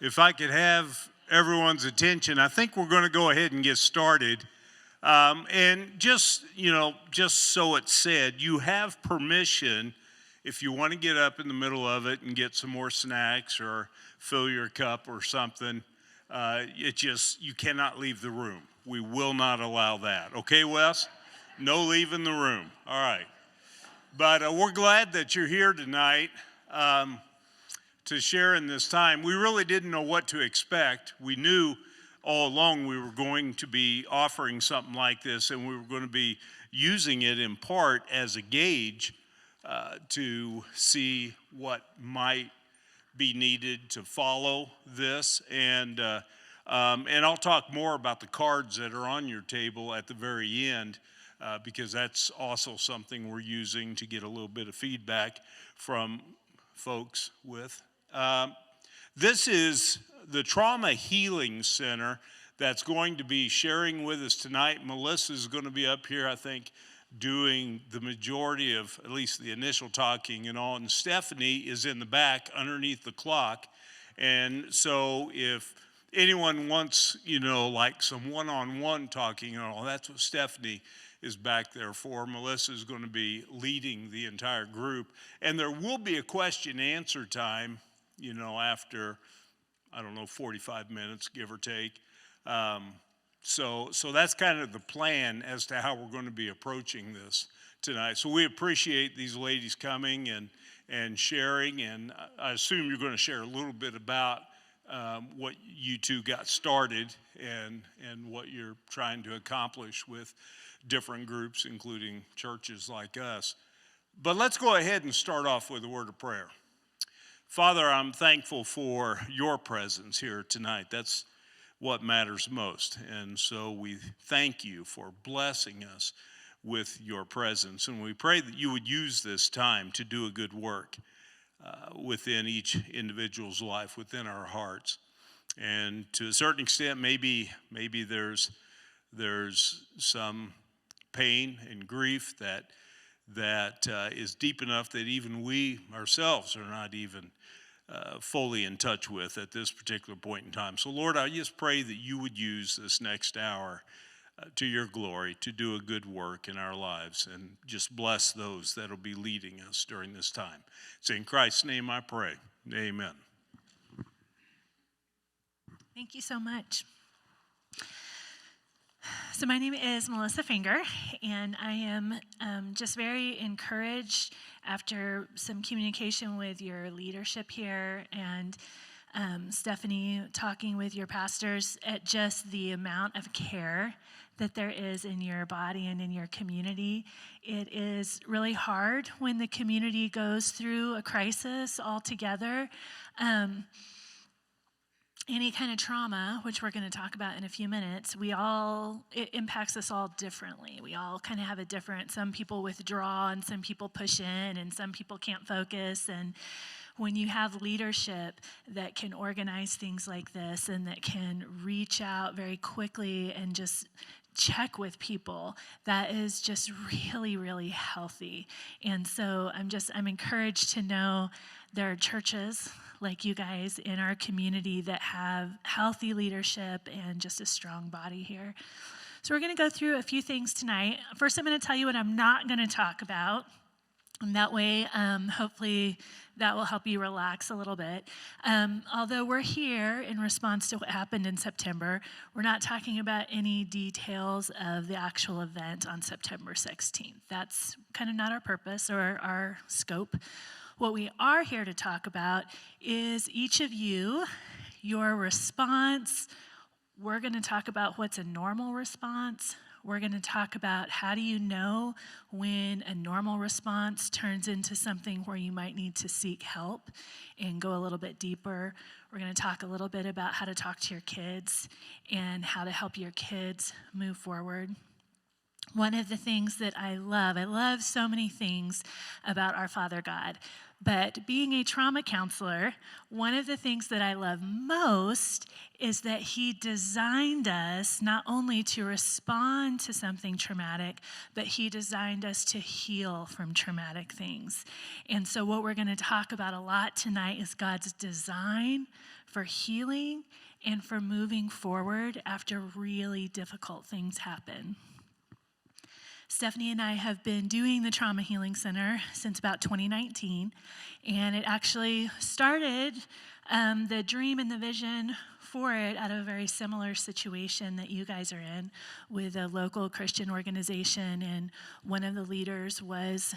If I could have everyone's attention, I think we're going to go ahead and get started. And just so it's said, you have permission if you want to get up in the middle of it and get some more snacks or fill your cup or something. You cannot leave the room. We will not allow that. Okay, Wes? No leaving the room. All right. But we're glad that you're here tonight to share in this time. We really didn't know what to expect. We knew all along we were going to be offering something like this, and we were going to be using it in part as a gauge to see what might be needed to follow this. And I'll talk more about the cards that are on your table at the very end. Because that's also something we're using to get a little bit of feedback from folks with. This is the Trauma Healing Center that's going to be sharing with us tonight. Melissa is going to be up here, I think, doing the majority of at least the initial talking and all. And Stephanie is in the back underneath the clock. And so if anyone wants, like some one-on-one talking and all, that's what Stephanie is back there for. Melissa is going to be leading the entire group. And there will be a question and answer time, after, 45 minutes, give or take. So that's kind of the plan as to how we're going to be approaching this tonight. So we appreciate these ladies coming and sharing. And I assume you're going to share a little bit about what you two got started and what you're trying to accomplish with different groups, including churches like us. But let's go ahead and start off with a word of prayer. Father, I'm thankful for your presence here tonight. That's what matters most. And so we thank you for blessing us with your presence. And we pray that you would use this time to do a good work within each individual's life, within our hearts. And to a certain extent, maybe there's some pain and grief that is deep enough that even we ourselves are not even fully in touch with at this particular point in time. So Lord, I just pray that you would use this next hour to your glory to do a good work in our lives, and just bless those that will be leading us during this time. It's in Christ's name I pray. Amen. Thank you so much. So my name is Melissa Finger, and I am just very encouraged after some communication with your leadership here and Stephanie talking with your pastors at just the amount of care that there is in your body and in your community. It is really hard when the community goes through a crisis altogether. Any kind of trauma, which we're going to talk about in a few minutes, it impacts us all differently. We all kind of have some people withdraw and some people push in and some people can't focus. And when you have leadership that can organize things like this and that can reach out very quickly and just check with people, that is just really, really healthy. And so I'm encouraged to know there are churches like you guys in our community that have healthy leadership and just a strong body here. So we're going to go through a few things tonight. First, I'm going to tell you what I'm not going to talk about. And that way, hopefully, that will help you relax a little bit. Although we're here in response to what happened in September, we're not talking about any details of the actual event on September 16th. That's kind of not our purpose or our scope. What we are here to talk about is each of you, your response. We're going to talk about what's a normal response. We're going to talk about how do you know when a normal response turns into something where you might need to seek help and go a little bit deeper. We're going to talk a little bit about how to talk to your kids and how to help your kids move forward. One of the things that I love so many things about our Father God, but being a trauma counselor, one of the things that I love most is that He designed us not only to respond to something traumatic, but He designed us to heal from traumatic things. And so what we're going to talk about a lot tonight is God's design for healing and for moving forward after really difficult things happen. Stephanie and I have been doing the Trauma Healing Center since about 2019, and it actually started the dream and the vision for it out of a very similar situation that you guys are in with a local Christian organization, and one of the leaders was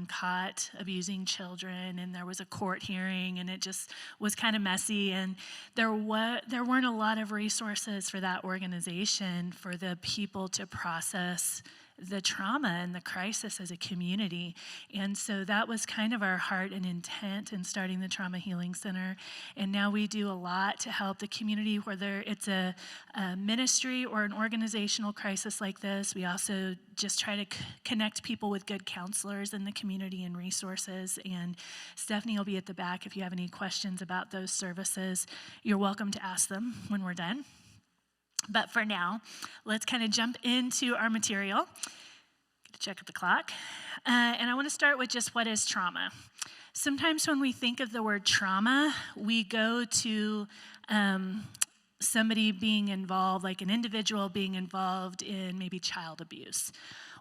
caught abusing children, and there was a court hearing, and it just was kind of messy, and there weren't a lot of resources for that organization for the people to process the trauma and the crisis as a community. And so that was kind of our heart and intent in starting the Trauma Healing Center. And now we do a lot to help the community, whether it's a ministry or an organizational crisis like this. We also just try to connect people with good counselors in the community and resources. And Stephanie will be at the back if you have any questions about those services. You're welcome to ask them when we're done. But for now, let's kind of jump into our material. Get to check at the clock. And I want to start with just what is trauma. Sometimes when we think of the word trauma, we go to somebody being involved, like an individual being involved in maybe child abuse.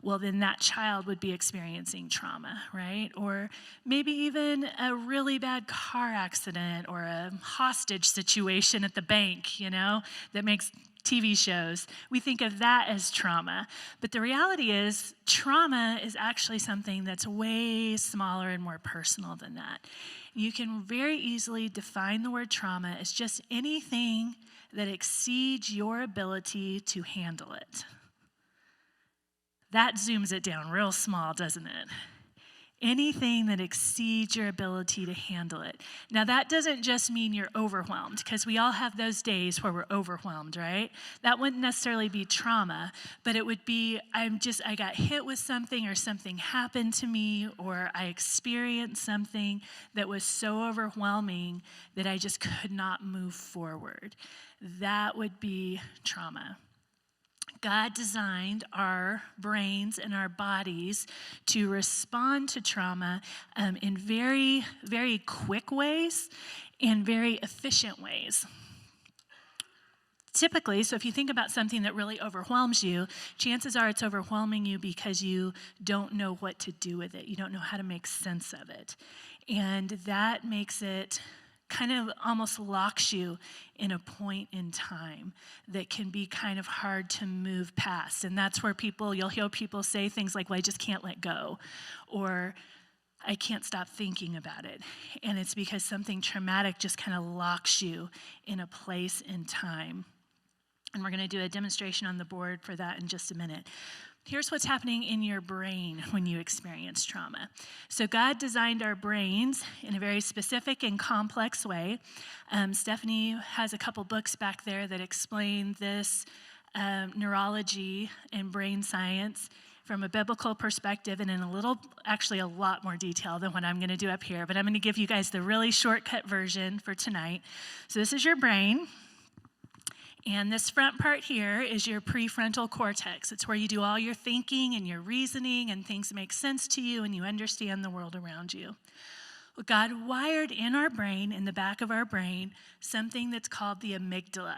Well, then that child would be experiencing trauma, right? Or maybe even a really bad car accident or a hostage situation at the bank, that makes TV shows. We think of that as trauma. But the reality is, trauma is actually something that's way smaller and more personal than that. You can very easily define the word trauma as just anything that exceeds your ability to handle it. That zooms it down real small, doesn't it? Anything that exceeds your ability to handle it. Now, that doesn't just mean you're overwhelmed, because we all have those days where we're overwhelmed, right? That wouldn't necessarily be trauma, but it would be, I got hit with something, or something happened to me, or I experienced something that was so overwhelming that I just could not move forward. That would be trauma. God designed our brains and our bodies to respond to trauma in very, very quick ways and very efficient ways. Typically, so if you think about something that really overwhelms you, chances are it's overwhelming you because you don't know what to do with it. You don't know how to make sense of it. And that makes it kind of almost locks you in a point in time that can be kind of hard to move past. And that's where you'll hear people say things like, well, I just can't let go, or I can't stop thinking about it. And it's because something traumatic just kind of locks you in a place in time. And we're going to do a demonstration on the board for that in just a minute. Here's what's happening in your brain when you experience trauma. So God designed our brains in a very specific and complex way. Stephanie has a couple books back there that explain this neurology and brain science from a biblical perspective and in actually a lot more detail than what I'm going to do up here. But I'm going to give you guys the really shortcut version for tonight. So this is your brain. And this front part here is your prefrontal cortex. It's where you do all your thinking and your reasoning, and things make sense to you and you understand the world around you. Well, God wired in our brain, in the back of our brain, something that's called the amygdala.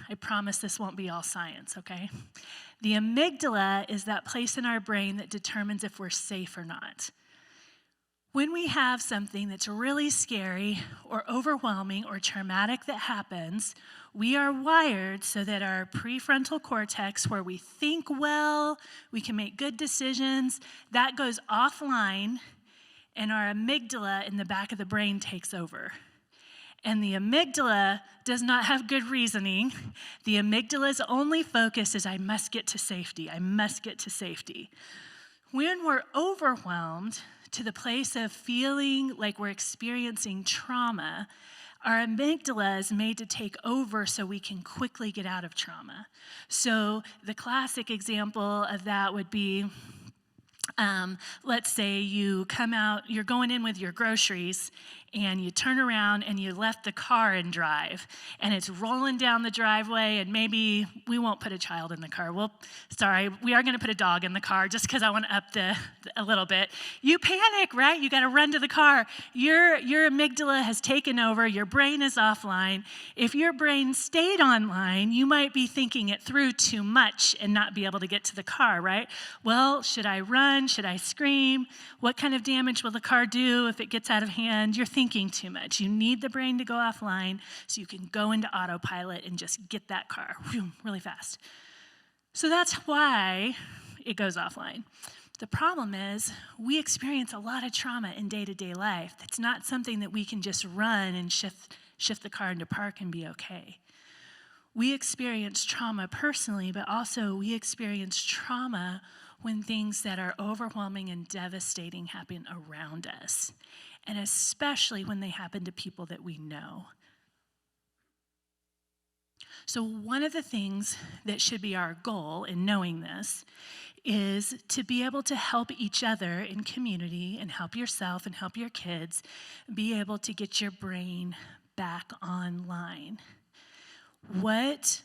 I promise this won't be all science, okay? The amygdala is that place in our brain that determines if we're safe or not. When we have something that's really scary or overwhelming or traumatic that happens, we are wired so that our prefrontal cortex, where we think well, we can make good decisions, that goes offline, and our amygdala in the back of the brain takes over. And the amygdala does not have good reasoning. The amygdala's only focus is, I must get to safety. I must get to safety. When we're overwhelmed to the place of feeling like we're experiencing trauma, Our amygdala is made to take over so we can quickly get out of trauma. So the classic example of that would be, let's say you come out, you're going in with your groceries, and you turn around and you left the car in drive, and it's rolling down the driveway, and maybe we won't put a child in the car. We are going to put a dog in the car just because I want to up a little bit. You panic, right? You got to run to the car. Your amygdala has taken over. Your brain is offline. If your brain stayed online, you might be thinking it through too much and not be able to get to the car, right? Well, should I run? Should I scream? What kind of damage will the car do if it gets out of hand? You're thinking too much. You need the brain to go offline so you can go into autopilot and just get that car really fast. So that's why it goes offline. The problem is we experience a lot of trauma in day-to-day life. It's not something that we can just run and shift the car into park and be okay. We experience trauma personally, but also we experience trauma when things that are overwhelming and devastating happen around us, and especially when they happen to people that we know. So one of the things that should be our goal in knowing this is to be able to help each other in community and help yourself and help your kids be able to get your brain back online. What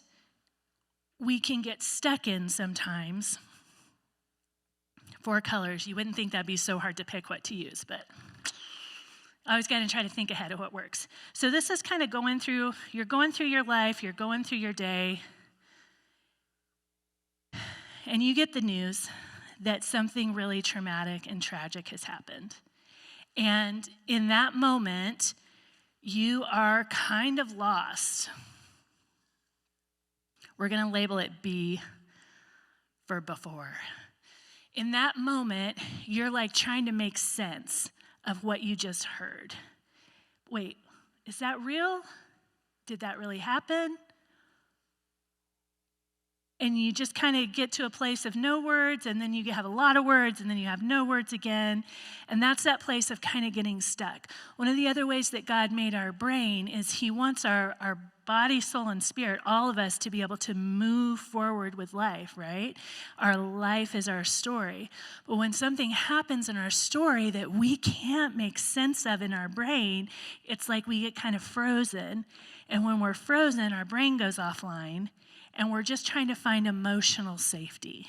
we can get stuck in sometimes, 4 colors, you wouldn't think that'd be so hard to pick what to use, but I always got to try to think ahead of what works. So this is kind of you're going through your life, you're going through your day, and you get the news that something really traumatic and tragic has happened. And in that moment, you are kind of lost. We're going to label it B for before. In that moment, you're like trying to make sense of what you just heard. Wait, is that real? Did that really happen? And you just kind of get to a place of no words, and then you have a lot of words, and then you have no words again. And that's that place of kind of getting stuck. One of the other ways that God made our brain is he wants our body, soul, and spirit, all of us, to be able to move forward with life, right? Our life is our story. But when something happens in our story that we can't make sense of in our brain, it's like we get kind of frozen. And when we're frozen, our brain goes offline, and we're just trying to find emotional safety.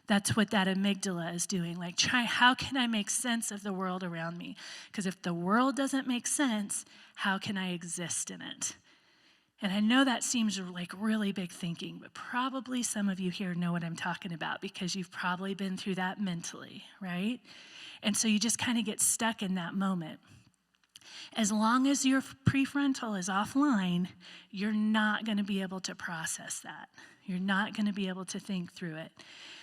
That's what that amygdala is doing. Like, how can I make sense of the world around me? Because if the world doesn't make sense, how can I exist in it? And I know that seems like really big thinking, but probably some of you here know what I'm talking about because you've probably been through that mentally, right? And so you just kind of get stuck in that moment. As long as your prefrontal is offline, you're not going to be able to process that. You're not going to be able to think through it.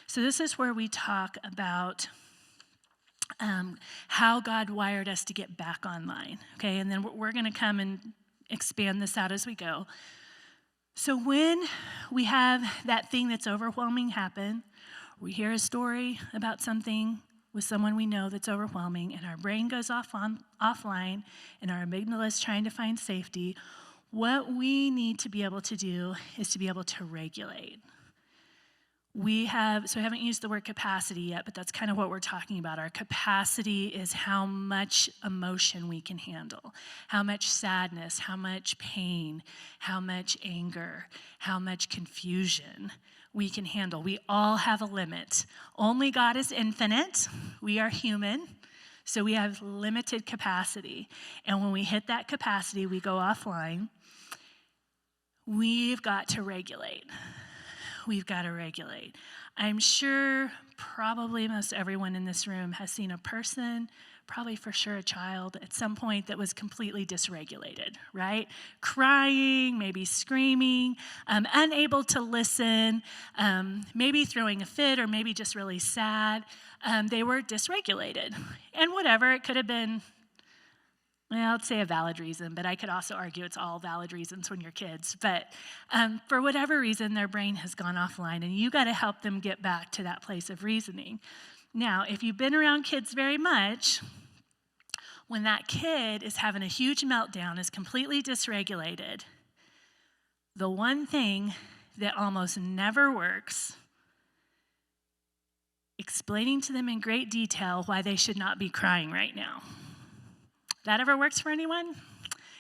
So this is where we talk about how God wired us to get back online, okay? And then we're going to come and expand this out as we go. So when we have that thing that's overwhelming happen, we hear a story about something with someone we know that's overwhelming, and our brain goes offline, and our amygdala is trying to find safety, what we need to be able to do is to be able to regulate. I haven't used the word capacity yet, but that's kind of what we're talking about. Our capacity is how much emotion we can handle, how much sadness, how much pain, how much anger, how much confusion we can handle. We all have a limit. Only God is infinite. We are human, so we have limited capacity. And when we hit that capacity, we go offline. We've got to regulate. We've got to regulate. I'm sure probably most everyone in this room has seen a person, probably for sure a child, at some point that was completely dysregulated, right? Crying, maybe screaming, unable to listen, maybe throwing a fit, or maybe just really sad. They were dysregulated. And whatever, it could have been, well, I'd say a valid reason, but I could also argue it's all valid reasons when you're kids. But for whatever reason, their brain has gone offline, and you got to help them get back to that place of reasoning. Now, if you've been around kids very much, when that kid is having a huge meltdown, is completely dysregulated, the one thing that almost never works, explaining to them in great detail why they should not be crying right now. That ever works for anyone?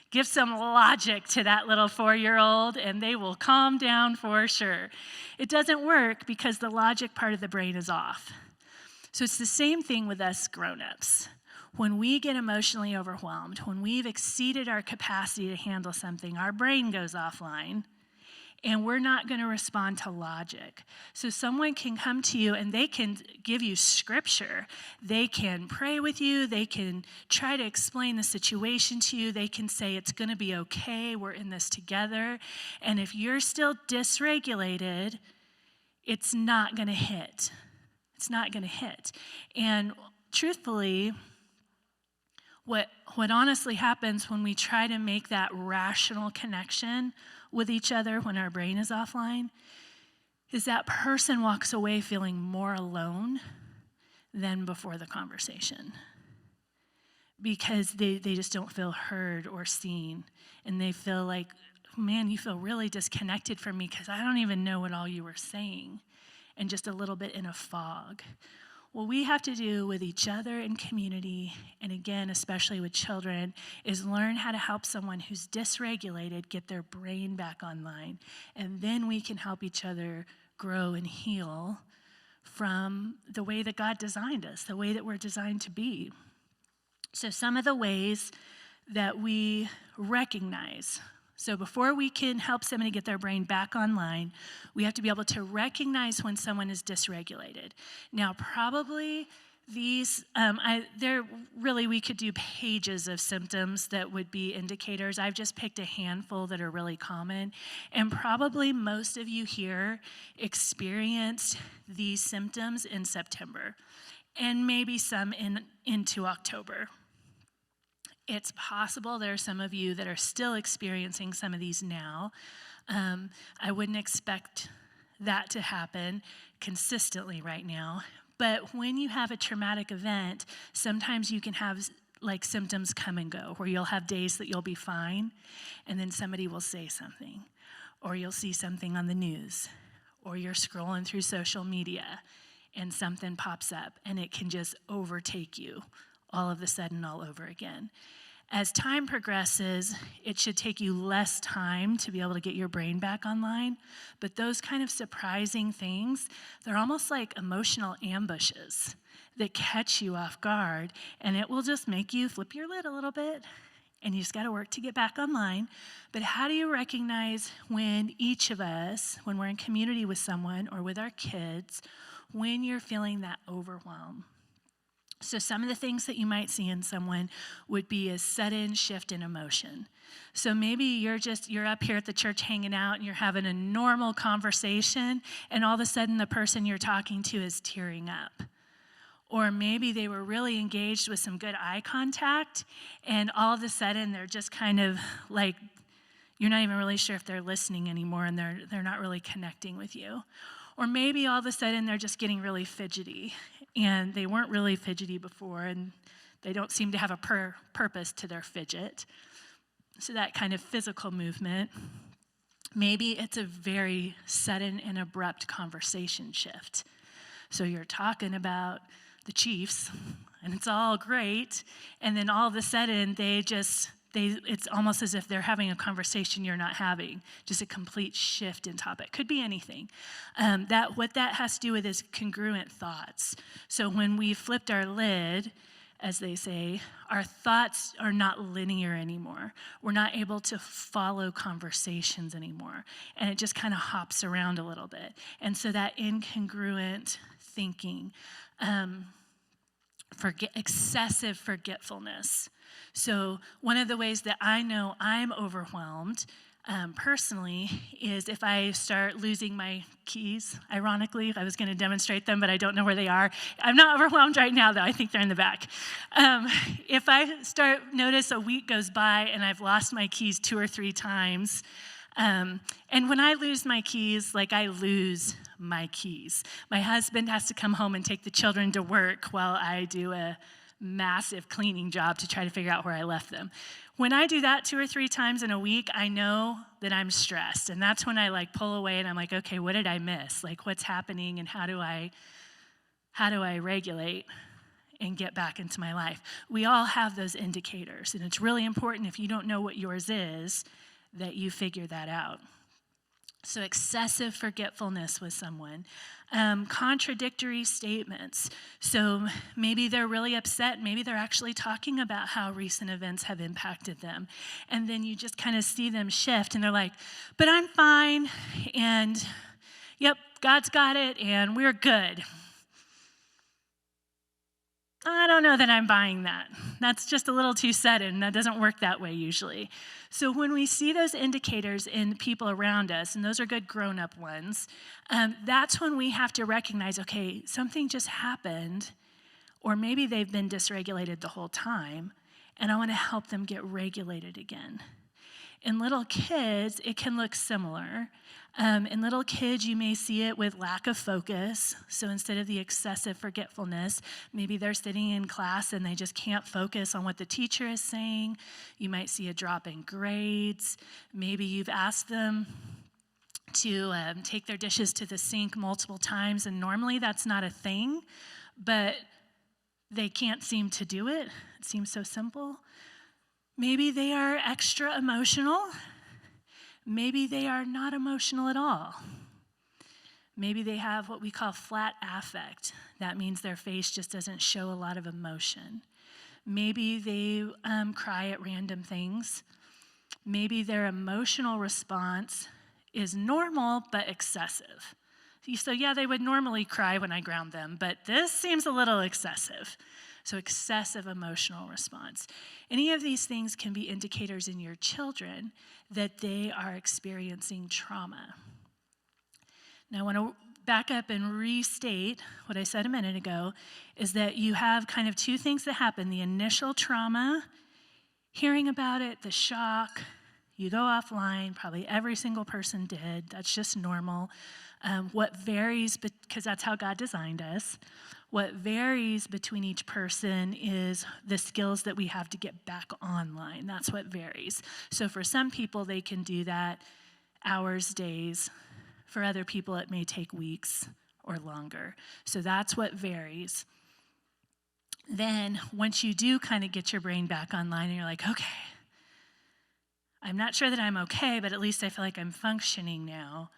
Give some logic to that little 4-year-old and they will calm down for sure. It doesn't work because the logic part of the brain is off. So it's the same thing with us grown-ups. When we get emotionally overwhelmed, when we've exceeded our capacity to handle something, our brain goes offline and we're not going to respond to logic. So someone can come to you and they can give you scripture. They can pray with you. They can try to explain the situation to you. They can say, it's going to be okay. We're in this together. And if you're still dysregulated, it's not going to hit. It's not going to hit. And truthfully, what honestly happens when we try to make that rational connection with each other when our brain is offline is that person walks away feeling more alone than before the conversation because they just don't feel heard or seen, and they feel like, man, you feel really disconnected from me because I don't even know what all you were saying, and just a little bit in a fog. What we have to do with each other in community, and again, especially with children, is learn how to help someone who's dysregulated get their brain back online. And then we can help each other grow and heal from the way that God designed us, the way that we're designed to be. So some of the ways that we recognize. So before we can help somebody get their brain back online, we have to be able to recognize when someone is dysregulated. Now, probably these, we could do pages of symptoms that would be indicators. I've just picked a handful that are really common. And probably most of you here experienced these symptoms in September, and maybe some into October. It's possible there are some of you that are still experiencing some of these now. I wouldn't expect that to happen consistently right now. But when you have a traumatic event, sometimes you can have like symptoms come and go, where you'll have days that you'll be fine, and then somebody will say something, or you'll see something on the news, or you're scrolling through social media, and something pops up, and it can just overtake you all of a sudden all over again. As time progresses, it should take you less time to be able to get your brain back online, but those kind of surprising things, they're almost like emotional ambushes that catch you off guard, and it will just make you flip your lid a little bit, and you just got to work to get back online. But how do you recognize when each of us, when we're in community with someone or with our kids, when you're feeling that overwhelm? So some of the things that you might see in someone would be a sudden shift in emotion. So maybe you're up here at the church hanging out and you're having a normal conversation, and all of a sudden the person you're talking to is tearing up. Or maybe they were really engaged with some good eye contact, and all of a sudden they're just kind of like, you're not even really sure if they're listening anymore, and they're not really connecting with you. Or maybe all of a sudden they're just getting really fidgety, and they weren't really fidgety before, and they don't seem to have a purpose to their fidget. So that kind of physical movement. Maybe it's a very sudden and abrupt conversation shift. So you're talking about the Chiefs, and it's all great, and then all of a sudden it's almost as if they're having a conversation you're not having, just a complete shift in topic. Could be anything. What that has to do with is congruent thoughts. So when we flipped our lid, as they say, our thoughts are not linear anymore. We're not able to follow conversations anymore. And it just kind of hops around a little bit. And so that incongruent thinking, excessive forgetfulness. So one of the ways that I know I'm overwhelmed personally is if I start losing my keys. Ironically, I was going to demonstrate them, but I don't know where they are. I'm not overwhelmed right now, though. I think they're in the back. If I notice a week goes by and I've lost my keys 2 or 3 times, and when I lose my keys, I lose my keys. My husband has to come home and take the children to work while I do a massive cleaning job to try to figure out where I left them. When I do that 2 or 3 times in a week, I know that I'm stressed. And that's when I like pull away and I'm like, okay, what did I miss? Like what's happening and how do I regulate and get back into my life? We all have those indicators, and it's really important if you don't know what yours is that you figure that out. So excessive forgetfulness with someone, contradictory statements. So maybe they're really upset, maybe they're actually talking about how recent events have impacted them. And then you just kind of see them shift and they're like, but I'm fine, and yep, God's got it, and we're good. I don't know that I'm buying that. That's just a little too sudden. That doesn't work that way usually. So when we see those indicators in people around us, and those are good grown-up ones, that's when we have to recognize, okay, something just happened, or maybe they've been dysregulated the whole time, and I want to help them get regulated again. In little kids, it can look similar. In little kids, you may see it with lack of focus. So instead of the excessive forgetfulness, maybe they're sitting in class and they just can't focus on what the teacher is saying. You might see a drop in grades. Maybe you've asked them to take their dishes to the sink multiple times, and normally that's not a thing, but they can't seem to do it. It seems so simple. Maybe they are extra emotional. Maybe they are not emotional at all. Maybe they have what we call flat affect. That means their face just doesn't show a lot of emotion. Maybe they cry at random things. Maybe their emotional response is normal but excessive. So yeah, they would normally cry when I ground them, but this seems a little excessive. So excessive emotional response. Any of these things can be indicators in your children that they are experiencing trauma. Now, I want to back up and restate what I said a minute ago, is that you have kind of 2 things that happen. The initial trauma, hearing about it, the shock, you go offline, probably every single person did. That's just normal. What varies, because that's how God designed us, what varies between each person is the skills that we have to get back online. That's what varies. So for some people, they can do that hours, days. For other people, it may take weeks or longer. So that's what varies. Then once you do kind of get your brain back online and you're like, okay, I'm not sure that I'm okay, but at least I feel like I'm functioning now.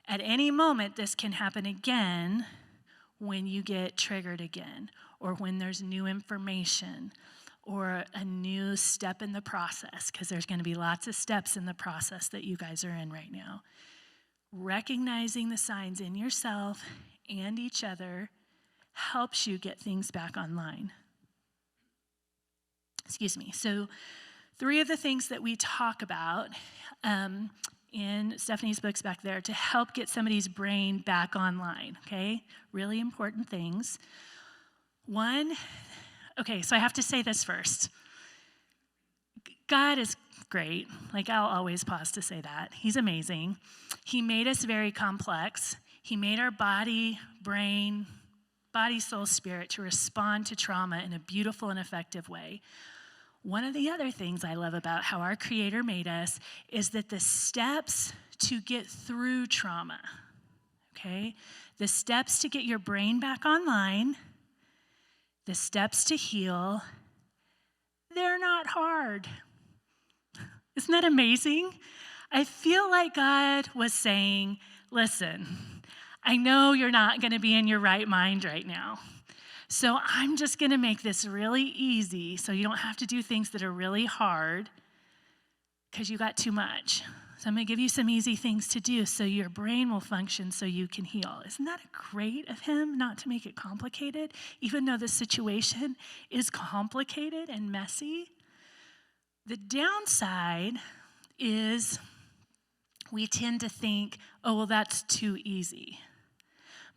At any moment, this can happen again when you get triggered again, or when there's new information, or a new step in the process, because there's going to be lots of steps in the process that you guys are in right now. Recognizing the signs in yourself and each other helps you get things back online. Excuse me. So 3 of the things that we talk about in Stephanie's books back there to help get somebody's brain back online, okay? Really important things. 1, okay, so I have to say this first. God is great. Like, I'll always pause to say that. He's amazing. He made us very complex. He made our body, brain, body, soul, spirit to respond to trauma in a beautiful and effective way. One of the other things I love about how our Creator made us is that the steps to get through trauma, okay, the steps to get your brain back online, the steps to heal, they're not hard. Isn't that amazing? I feel like God was saying, listen, I know you're not going to be in your right mind right now. So I'm just going to make this really easy so you don't have to do things that are really hard because you got too much. So I'm going to give you some easy things to do so your brain will function so you can heal. Isn't that great of him not to make it complicated, even though the situation is complicated and messy? The downside is we tend to think, oh, well, that's too easy.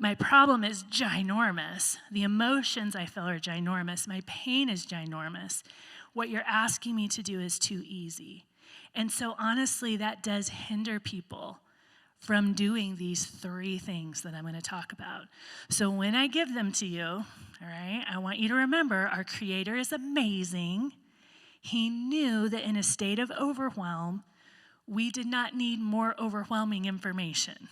My problem is ginormous. The emotions I feel are ginormous. My pain is ginormous. What you're asking me to do is too easy. And so honestly, that does hinder people from doing these 3 things that I'm going to talk about. So when I give them to you, all right, I want you to remember our Creator is amazing. He knew that in a state of overwhelm, we did not need more overwhelming information.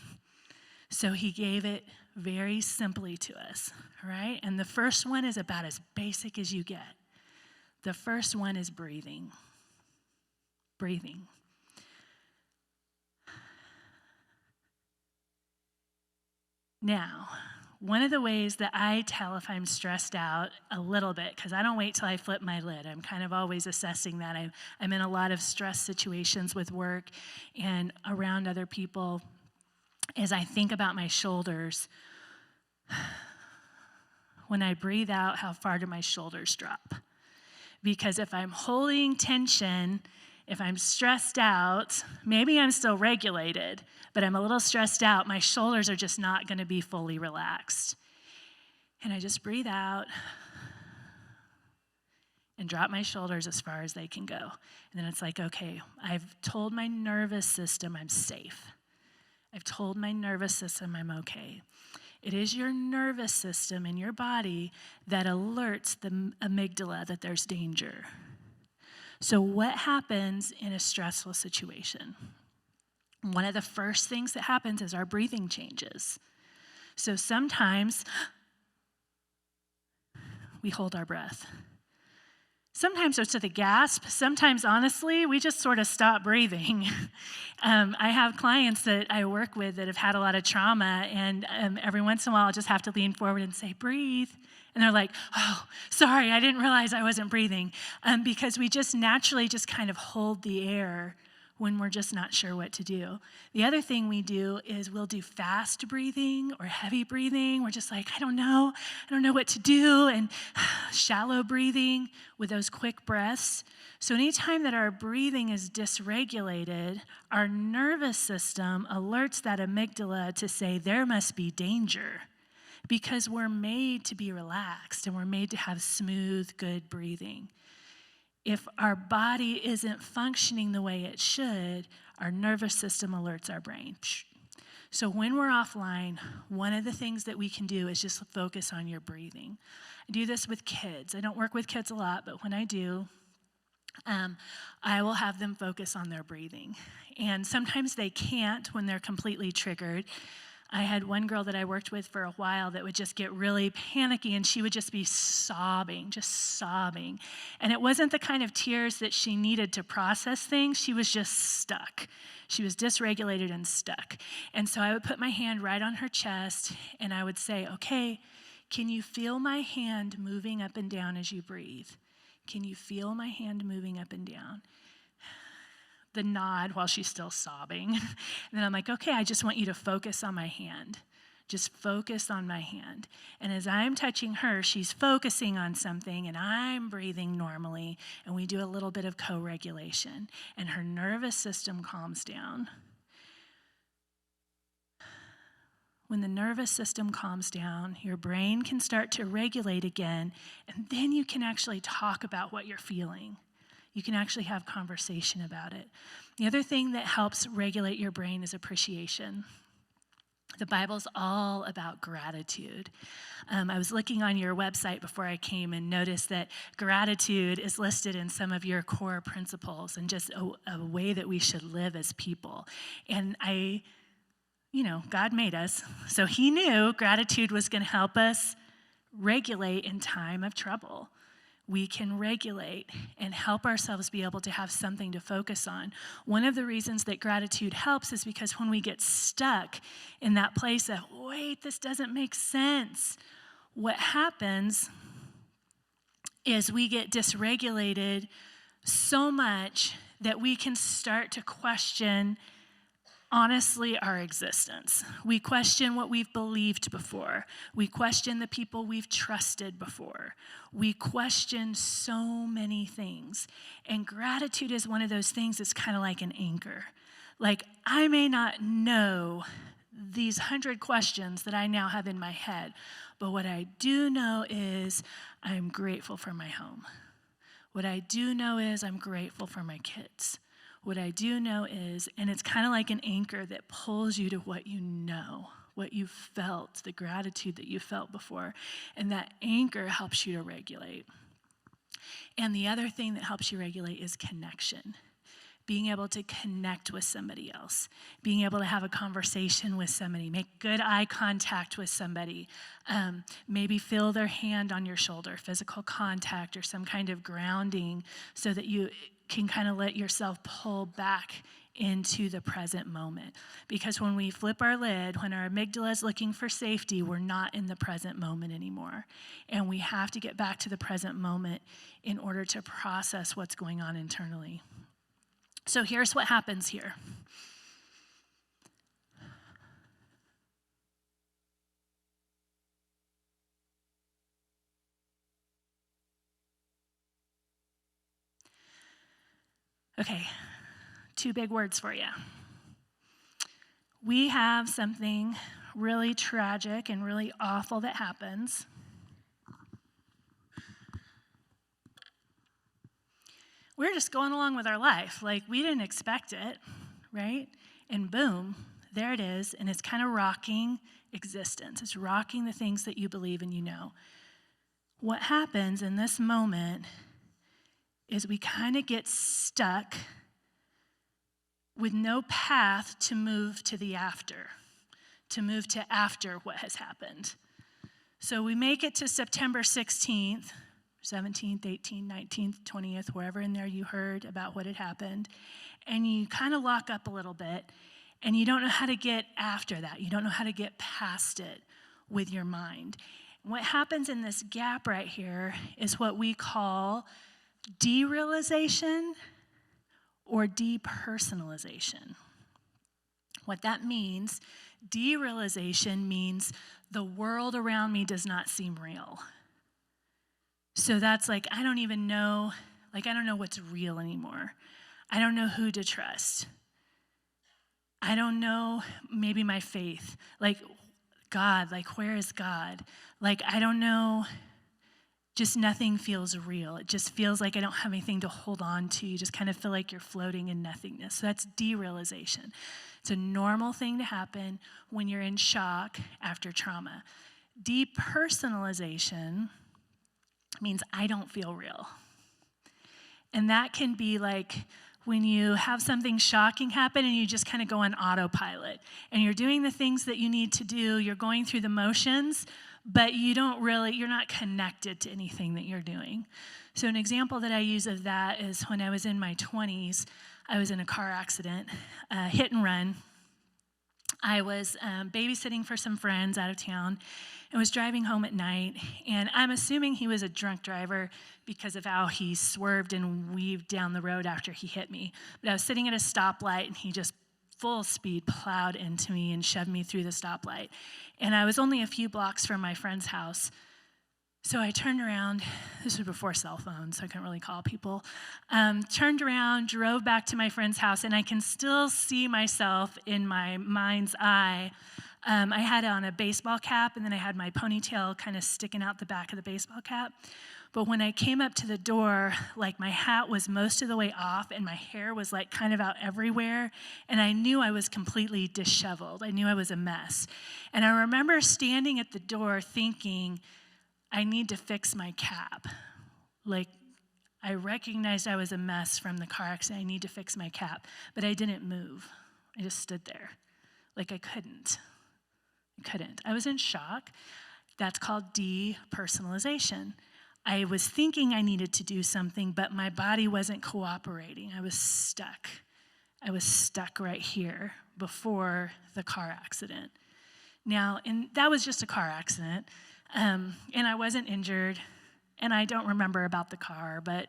So he gave it very simply to us, all right? And the first one is about as basic as you get. The first one is breathing. Breathing. Now, one of the ways that I tell if I'm stressed out a little bit, because I don't wait till I flip my lid. I'm kind of always assessing that. I'm in a lot of stress situations with work and around other people. As I think about my shoulders, when I breathe out, how far do my shoulders drop? Because if I'm holding tension, if I'm stressed out, maybe I'm still regulated, but I'm a little stressed out, my shoulders are just not going to be fully relaxed. And I just breathe out and drop my shoulders as far as they can go. And then it's like, okay, I've told my nervous system I'm safe. I've told my nervous system I'm okay. It is your nervous system in your body that alerts the amygdala that there's danger. So what happens in a stressful situation? One of the first things that happens is our breathing changes. So sometimes we hold our breath. Sometimes it's with a gasp. Sometimes, honestly, we just sort of stop breathing. I have clients that I work with that have had a lot of trauma, and every once in a while I'll just have to lean forward and say, breathe. And they're like, oh, sorry, I didn't realize I wasn't breathing. Because we just naturally just kind of hold the air when we're just not sure what to do. The other thing we do is we'll do fast breathing or heavy breathing. We're just like, I don't know what to do, and shallow breathing with those quick breaths. So anytime that our breathing is dysregulated, our nervous system alerts that amygdala to say there must be danger, because we're made to be relaxed and we're made to have smooth, good breathing. If our body isn't functioning the way it should, our nervous system alerts our brain. So when we're offline, one of the things that we can do is just focus on your breathing. I do this with kids. I don't work with kids a lot, but when I do, I will have them focus on their breathing. And sometimes they can't when they're completely triggered. I had one girl that I worked with for a while that would just get really panicky, and she would just be sobbing. And it wasn't the kind of tears that she needed to process things. She was just stuck. She was dysregulated and stuck. And so I would put my hand right on her chest, and I would say, okay, can you feel my hand moving up and down as you breathe? Can you feel my hand moving up and down? The nod while she's still sobbing. And then I'm like, okay, I just want you to focus on my hand. Just focus on my hand. And as I'm touching her, she's focusing on something, and I'm breathing normally, and we do a little bit of co-regulation, and her nervous system calms down. When the nervous system calms down, your brain can start to regulate again, and then you can actually talk about what you're feeling. You can actually have conversation about it. The other thing that helps regulate your brain is appreciation. The Bible's all about gratitude. I was looking on your website before I came and noticed that gratitude is listed in some of your core principles and just a way that we should live as people. And God made us, so he knew gratitude was going to help us regulate in time of trouble. We can regulate and help ourselves be able to have something to focus on. One of the reasons that gratitude helps is because when we get stuck in that place of, wait, this doesn't make sense, what happens is we get dysregulated so much that we can start to question honestly our existence. We question what we've believed before. We question the people we've trusted before. We question so many things. And gratitude is one of those things that's kind of like an anchor. Like, I may not know these 100 questions that I now have in my head, but what I do know is I'm grateful for my home. What I do know is I'm grateful for my kids. What I do know is, and it's kind of like an anchor that pulls you to what you know, what you felt, the gratitude that you felt before. And that anchor helps you to regulate. And the other thing that helps you regulate is connection. Being able to connect with somebody else, being able to have a conversation with somebody, make good eye contact with somebody, maybe feel their hand on your shoulder, physical contact or some kind of grounding so that you can kind of let yourself pull back into the present moment. Because when we flip our lid, when our amygdala is looking for safety, we're not in the present moment anymore. And we have to get back to the present moment in order to process what's going on internally. So here's what happens here. Okay, 2 big words for you. We have something really tragic and really awful that happens. We're just going along with our life. Like, we didn't expect it, right? And boom, there it is. And it's kind of rocking existence. It's rocking the things that you believe and you know. What happens in this moment is we kind of get stuck with no path to move to the after, to move to after what has happened. So we make it to September 16th, 17th, 18th, 19th, 20th, wherever in there you heard about what had happened, and you kind of lock up a little bit, and you don't know how to get after that. You don't know how to get past it with your mind. What happens in this gap right here is what we call derealization or depersonalization. What that means, derealization means the world around me does not seem real. So that's like, I don't even know, I don't know what's real anymore. I don't know who to trust. I don't know maybe my faith. God, where is God? I don't know, just nothing feels real. It just feels like I don't have anything to hold on to. You just kind of feel like you're floating in nothingness. So that's derealization. It's a normal thing to happen when you're in shock after trauma. Depersonalization means I don't feel real. And that can be like when you have something shocking happen and you just kind of go on autopilot. And you're doing the things that you need to do. You're going through the motions, but you're not connected to anything that you're doing. So an example that I use of that is when I was in my 20s, I was in a car accident, hit and run. I was babysitting for some friends out of town and was driving home at night. And I'm assuming he was a drunk driver because of how he swerved and weaved down the road after he hit me. But I was sitting at a stoplight and he just full speed plowed into me and shoved me through the stoplight. And I was only a few blocks from my friend's house. So I turned around. This was before cell phones, so I couldn't really call people. Turned around, drove back to my friend's house, and I can still see myself in my mind's eye. I had on a baseball cap, and then I had my ponytail kind of sticking out the back of the baseball cap. But when I came up to the door, my hat was most of the way off, and my hair was kind of out everywhere, and I knew I was completely disheveled. I knew I was a mess. And I remember standing at the door thinking, I need to fix my cap. I recognized I was a mess from the car accident. I need to fix my cap. But I didn't move. I just stood there. I couldn't. I was in shock. That's called depersonalization. I was thinking I needed to do something, but my body wasn't cooperating. I was stuck. I was stuck right here before the car accident. Now, and that was just a car accident. And I wasn't injured, and I don't remember about the car, but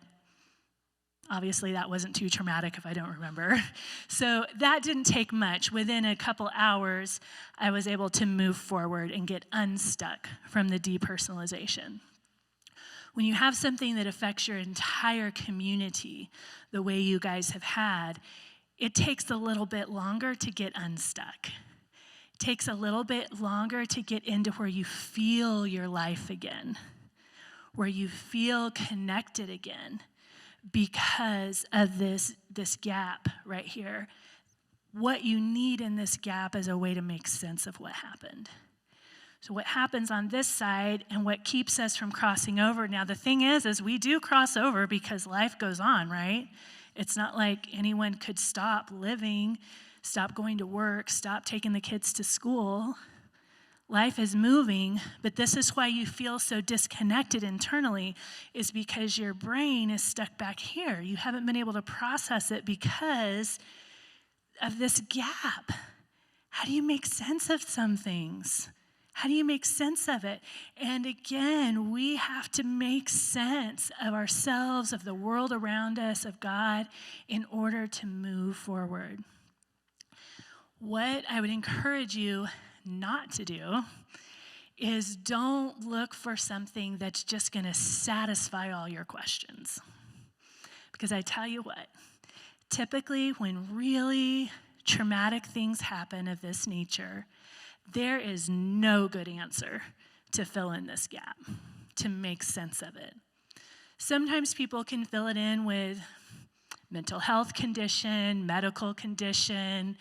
obviously that wasn't too traumatic if I don't remember. So that didn't take much. Within a couple hours, I was able to move forward and get unstuck from the depersonalization. When you have something that affects your entire community, the way you guys have had, it takes a little bit longer to get unstuck. Takes a little bit longer to get into where you feel your life again, where you feel connected again because of this this gap right here. What you need in this gap is a way to make sense of what happened. So what happens on this side and what keeps us from crossing over. Now, the thing is we do cross over because life goes on, right? It's not like anyone could stop living, stop going to work, stop taking the kids to school. Life is moving, but this is why you feel so disconnected internally, is because your brain is stuck back here. You haven't been able to process it because of this gap. How do you make sense of some things? How do you make sense of it? And again, we have to make sense of ourselves, of the world around us, of God, in order to move forward. What I would encourage you not to do is don't look for something that's just going to satisfy all your questions. Because I tell you what, typically when really traumatic things happen of this nature, there is no good answer to fill in this gap, to make sense of it. Sometimes people can fill it in with mental health condition, medical condition.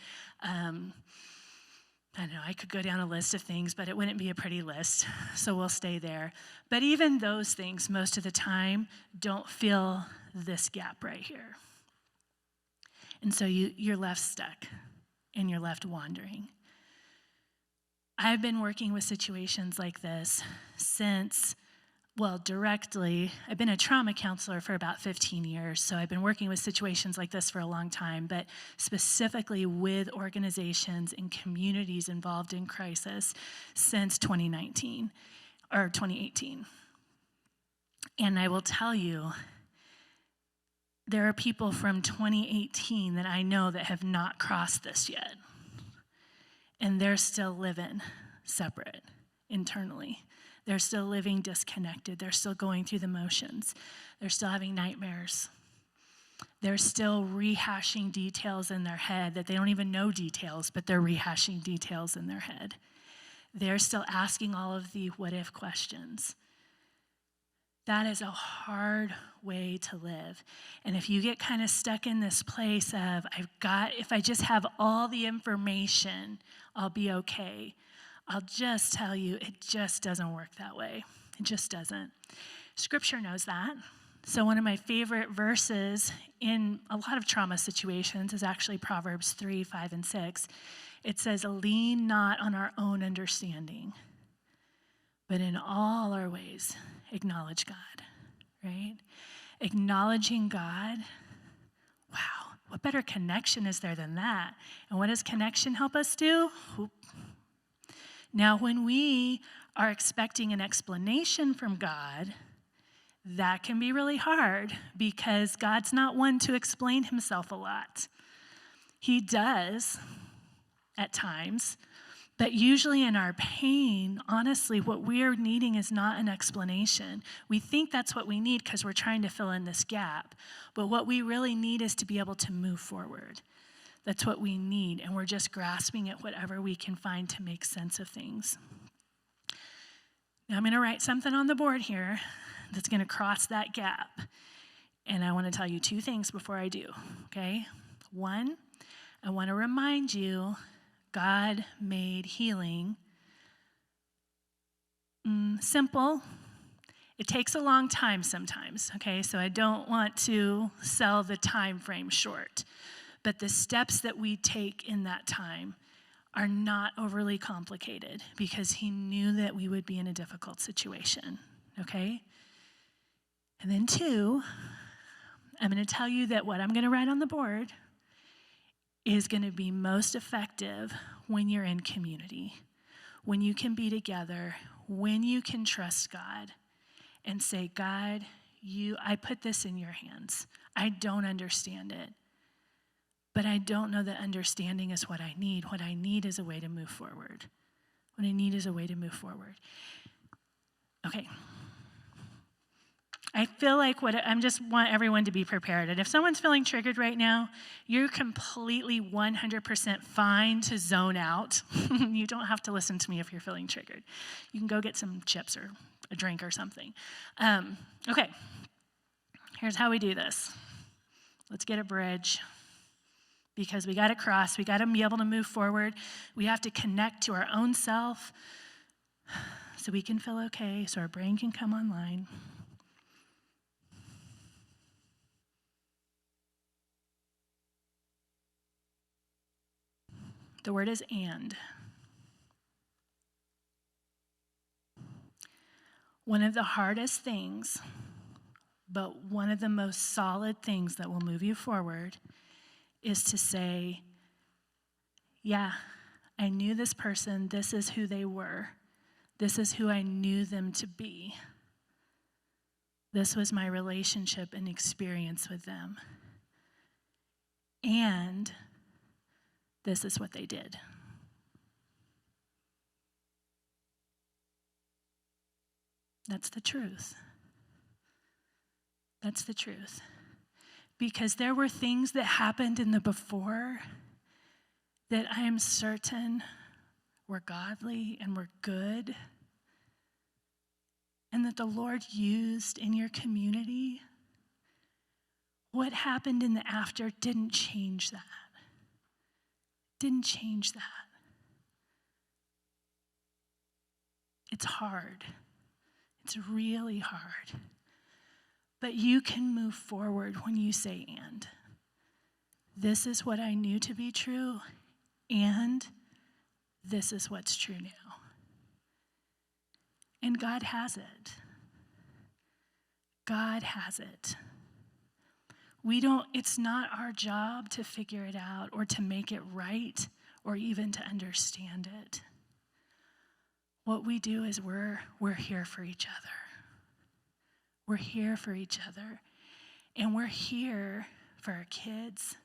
I don't know, I could go down a list of things, but it wouldn't be a pretty list, so we'll stay there. But even those things, most of the time, don't fill this gap right here. And so you're left stuck, and you're left wandering. I've been working with situations like this since, directly, I've been a trauma counselor for about 15 years, so I've been working with situations like this for a long time, but specifically with organizations and communities involved in crisis since 2019, or 2018. And I will tell you, there are people from 2018 that I know that have not crossed this yet. And they're still living separate internally. They're still living disconnected. They're still going through the motions. They're still having nightmares. They're still rehashing details in their head that they don't even know details, but they're rehashing details in their head. They're still asking all of the what-if questions. That is a hard way to live. And if you get kind of stuck in this place of, if I just have all the information, I'll be okay. I'll just tell you, it just doesn't work that way. It just doesn't. Scripture knows that. So one of my favorite verses in a lot of trauma situations is actually Proverbs 3, 5, and 6. It says, lean not on our own understanding, but in all our ways, acknowledge God, right? Acknowledging God, wow, what better connection is there than that? And what does connection help us do? Now, when we are expecting an explanation from God, that can be really hard because God's not one to explain himself a lot. He does at times, but usually in our pain, honestly, what we're needing is not an explanation. We think that's what we need because we're trying to fill in this gap. But what we really need is to be able to move forward. That's what we need, and we're just grasping at whatever we can find to make sense of things. Now I'm going to write something on the board here that's going to cross that gap. And I want to tell you two things before I do, okay? One, I want to remind you God made healing simple. It takes a long time sometimes, okay? So I don't want to sell the time frame short. But the steps that we take in that time are not overly complicated because he knew that we would be in a difficult situation, okay? And then two, I'm going to tell you that what I'm going to write on the board is going to be most effective when you're in community, when you can be together, when you can trust God and say, God, I put this in your hands. I don't understand it, but I don't know that understanding is what I need. What I need is a way to move forward. What I need is a way to move forward. Okay. I feel like I just want everyone to be prepared. And if someone's feeling triggered right now, you're completely 100% fine to zone out. You don't have to listen to me if you're feeling triggered. You can go get some chips or a drink or something. Okay, here's how we do this. Let's get a bridge. Because we got to cross, we got to be able to move forward. We have to connect to our own self so we can feel okay, so our brain can come online. The word is and. One of the hardest things, but one of the most solid things that will move you forward is to say, yeah, I knew this person, this is who they were. This is who I knew them to be. This was my relationship and experience with them. And this is what they did. That's the truth. That's the truth. Because there were things that happened in the before that I am certain were godly and were good, and that the Lord used in your community. What happened in the after didn't change that. Didn't change that. It's hard. It's really hard. But you can move forward when you say and. This is what I knew to be true, and this is what's true now. And God has it. God has it. It's not our job to figure it out or to make it right or even to understand it. What we do is we're here for each other. We're here for each other. And we're here for our kids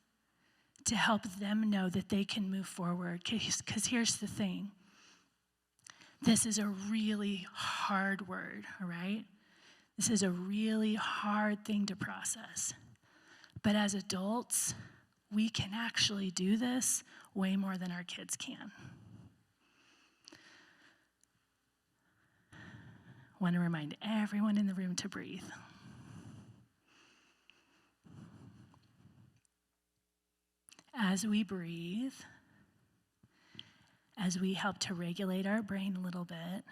to help them know that they can move forward. Because here's the thing. This is a really hard word, all right? This is a really hard thing to process. But as adults, we can actually do this way more than our kids can. I want to remind everyone in the room to breathe. As we breathe, as we help to regulate our brain a little bit,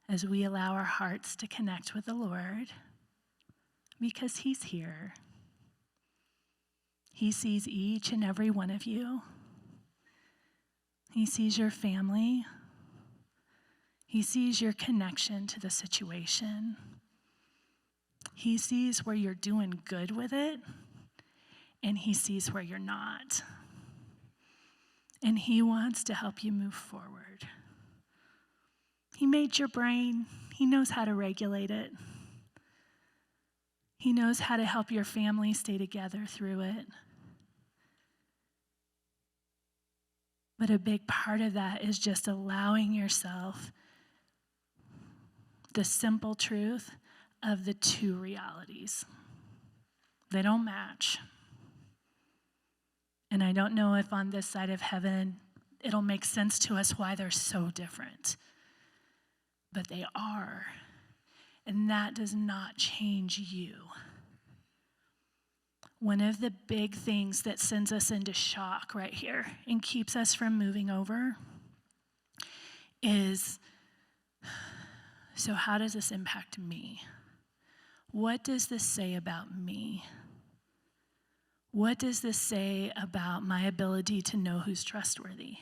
as we allow our hearts to connect with the Lord, because He's here. He sees each and every one of you. He sees your family. He sees your connection to the situation. He sees where you're doing good with it, and He sees where you're not. And He wants to help you move forward. He made your brain. He knows how to regulate it. He knows how to help your family stay together through it. But a big part of that is just allowing yourself the simple truth of the two realities. They don't match. And I don't know if on this side of heaven it'll make sense to us why they're so different. But they are. And that does not change you. One of the big things that sends us into shock right here and keeps us from moving over is, so how does this impact me? What does this say about me? What does this say about my ability to know who's trustworthy?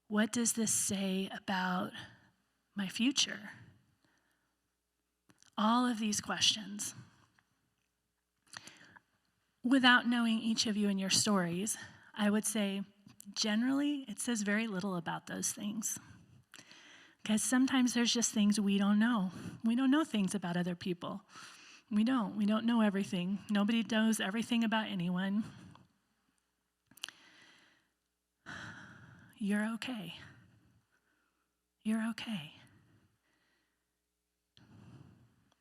What does this say about my future? All of these questions. Without knowing each of you and your stories, I would say generally it says very little about those things. Because sometimes there's just things we don't know. We don't know things about other people. We don't know everything. Nobody knows everything about anyone. You're okay. You're okay.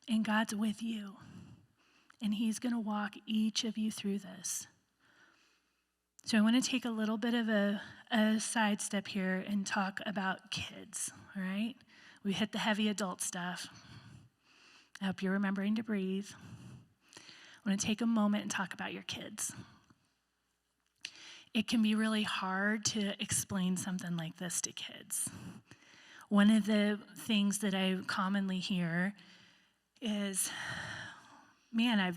And God's with you. And He's going to walk each of you through this. So I want to take a little bit of a sidestep here and talk about kids, all right? We hit the heavy adult stuff. I hope you're remembering to breathe. I want to take a moment and talk about your kids. It can be really hard to explain something like this to kids. One of the things that I commonly hear is, man,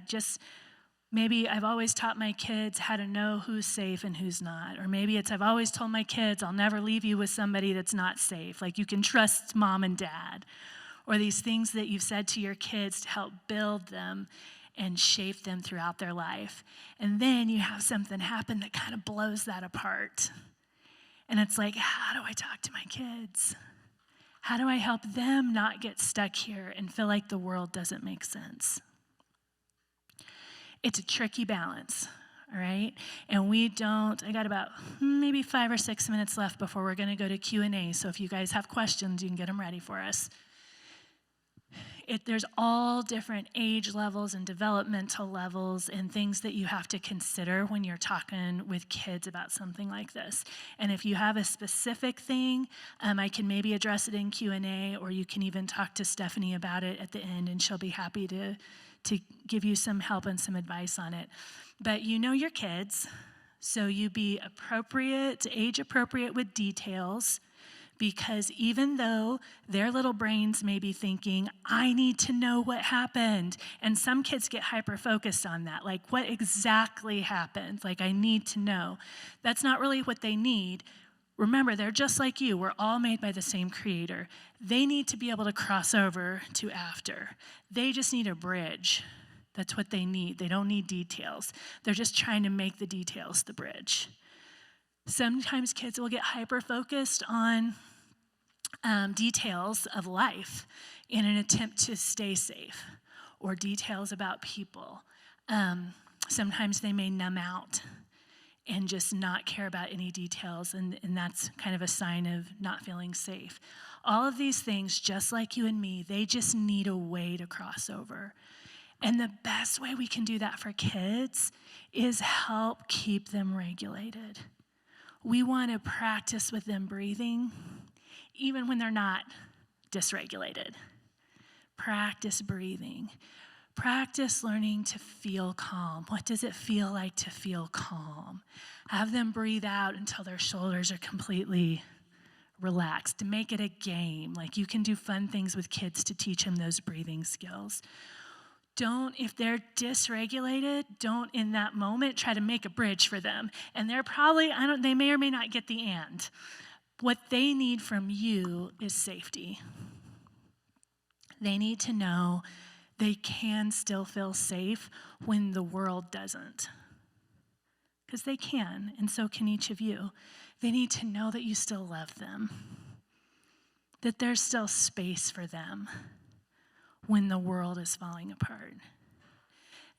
maybe I've always taught my kids how to know who's safe and who's not. Or maybe I've always told my kids, I'll never leave you with somebody that's not safe. Like, you can trust mom and dad. Or these things that you've said to your kids to help build them and shape them throughout their life. And then you have something happen that kind of blows that apart. And it's like, how do I talk to my kids? How do I help them not get stuck here and feel like the world doesn't make sense? It's a tricky balance, all right? And I got about maybe 5 or 6 minutes left before we're going to go to Q&A. So if you guys have questions, you can get them ready for us. There's all different age levels and developmental levels and things that you have to consider when you're talking with kids about something like this. And if you have a specific thing, I can maybe address it in Q&A, or you can even talk to Stephanie about it at the end, and she'll be happy to give you some help and some advice on it. But you know your kids, so you be age appropriate with details. Because even though their little brains may be thinking, I need to know what happened. And some kids get hyper-focused on that. Like, what exactly happened? Like, I need to know. That's not really what they need. Remember, they're just like you. We're all made by the same creator. They need to be able to cross over to after. They just need a bridge. That's what they need. They don't need details. They're just trying to make the details the bridge. Sometimes kids will get hyper-focused on details of life in an attempt to stay safe, or details about people. Sometimes they may numb out and just not care about any details, and that's kind of a sign of not feeling safe. All of these things, just like you and me, they just need a way to cross over. And the best way we can do that for kids is help keep them regulated. We want to practice with them breathing, even when they're not dysregulated. Practice breathing. Practice learning to feel calm. What does it feel like to feel calm? Have them breathe out until their shoulders are completely relaxed. Make it a game. Like, you can do fun things with kids to teach them those breathing skills. If they're dysregulated, don't in that moment try to make a bridge for them. And they may or may not get the and. What they need from you is safety. They need to know they can still feel safe when the world doesn't. Because they can, and so can each of you. They need to know that you still love them, that there's still space for them when the world is falling apart.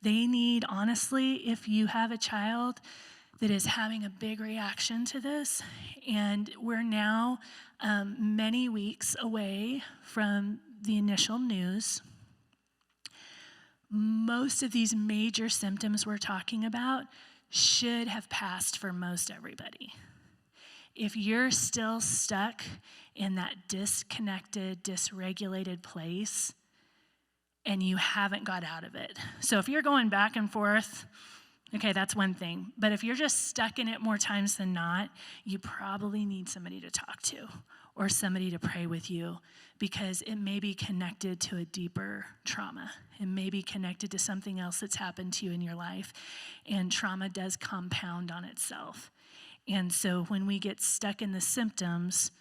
They need, honestly, if you have a child that is having a big reaction to this, and we're now many weeks away from the initial news, most of these major symptoms we're talking about should have passed for most everybody. If you're still stuck in that disconnected, dysregulated place, and you haven't got out of it. So if you're going back and forth, okay, that's one thing. But if you're just stuck in it more times than not, you probably need somebody to talk to or somebody to pray with you, because it may be connected to a deeper trauma. It may be connected to something else that's happened to you in your life. And trauma does compound on itself. And so when we get stuck in the symptoms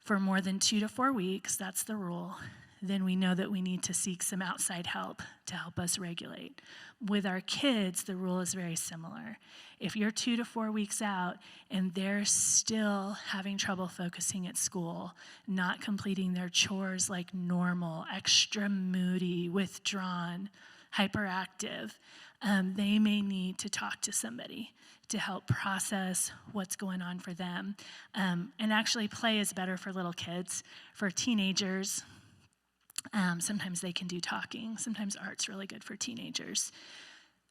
for more than 2 to 4 weeks, that's the rule, then we know that we need to seek some outside help to help us regulate. With our kids, the rule is very similar. If you're 2 to 4 weeks out and they're still having trouble focusing at school, not completing their chores like normal, extra moody, withdrawn, hyperactive, they may need to talk to somebody to help process what's going on for them. And actually, play is better for little kids. For teenagers, sometimes they can do talking. Sometimes art's really good for teenagers.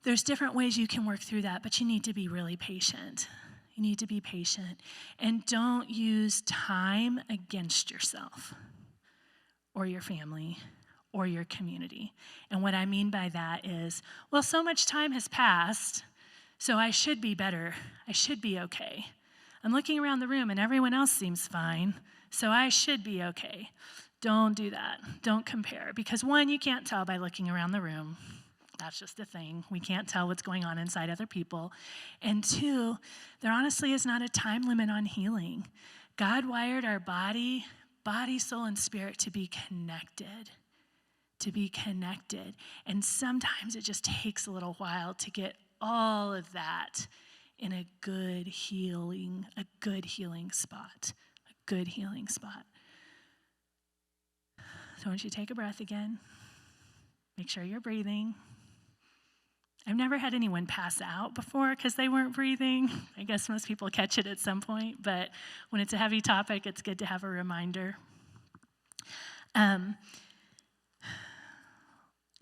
There's different ways you can work through that, but you need to be really patient. You need to be patient. And don't use time against yourself or your family or your community. And what I mean by that is, well, so much time has passed, so I should be better. I should be okay. I'm looking around the room and everyone else seems fine, so I should be okay. Don't do that. Don't compare. Because one, you can't tell by looking around the room. That's just a thing. We can't tell what's going on inside other people. And two, there honestly is not a time limit on healing. God wired our body, soul, and spirit to be connected. To be connected. And sometimes it just takes a little while to get all of that in a good healing spot. A good healing spot. So I want you to take a breath again. Make sure you're breathing. I've never had anyone pass out before because they weren't breathing. I guess most people catch it at some point, but when it's a heavy topic, it's good to have a reminder. And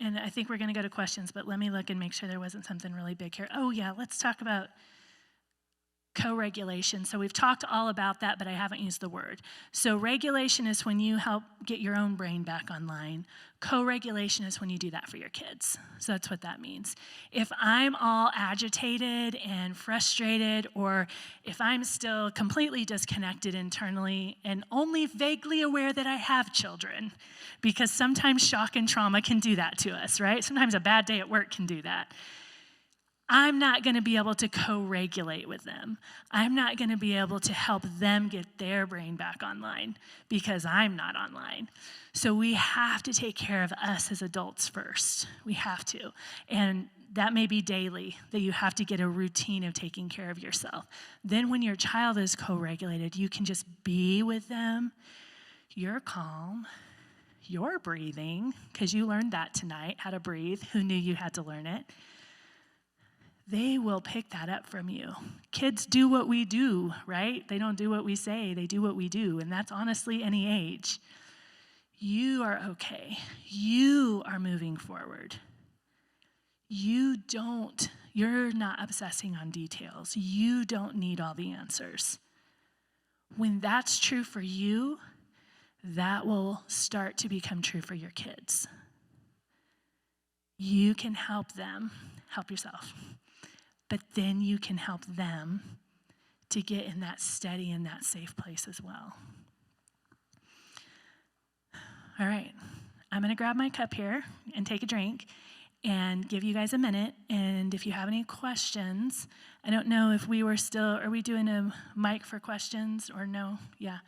I think we're going to go to questions, but let me look and make sure there wasn't something really big here. Oh yeah, let's talk about co-regulation. So we've talked all about that, but I haven't used the word. So regulation is when you help get your own brain back online. Co-regulation is when you do that for your kids. So that's what that means. If I'm all agitated and frustrated, or if I'm still completely disconnected internally and only vaguely aware that I have children, because sometimes shock and trauma can do that to us, right? Sometimes a bad day at work can do that. I'm not going to be able to co-regulate with them. I'm not going to be able to help them get their brain back online because I'm not online. So we have to take care of us as adults first. We have to. And that may be daily, that you have to get a routine of taking care of yourself. Then when your child is co-regulated, you can just be with them. You're calm. You're breathing, because you learned that tonight, how to breathe. Who knew you had to learn it? They will pick that up from you. Kids do what we do, right? They don't do what we say, they do what we do, and that's honestly any age. You are okay. You are moving forward. You're not obsessing on details. You don't need all the answers. When that's true for you, that will start to become true for your kids. You can help them, help yourself. But then you can help them to get in that steady and that safe place as well. All right, I'm going to grab my cup here and take a drink and give you guys a minute. And if you have any questions, I don't know if are we doing a mic for questions or no? Yeah,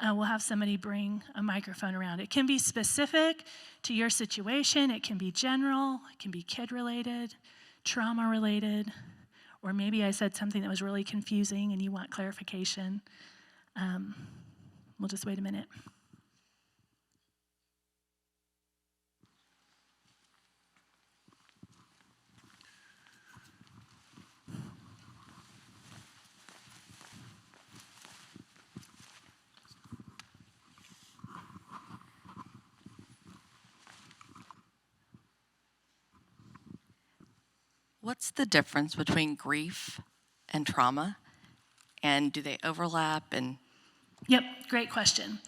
we'll have somebody bring a microphone around. It can be specific to your situation. It can be general. It can be kid-related, trauma-related. Or maybe I said something that was really confusing and you want clarification. We'll just wait a minute. What's the difference between grief and trauma? And do they overlap? Yep, great question.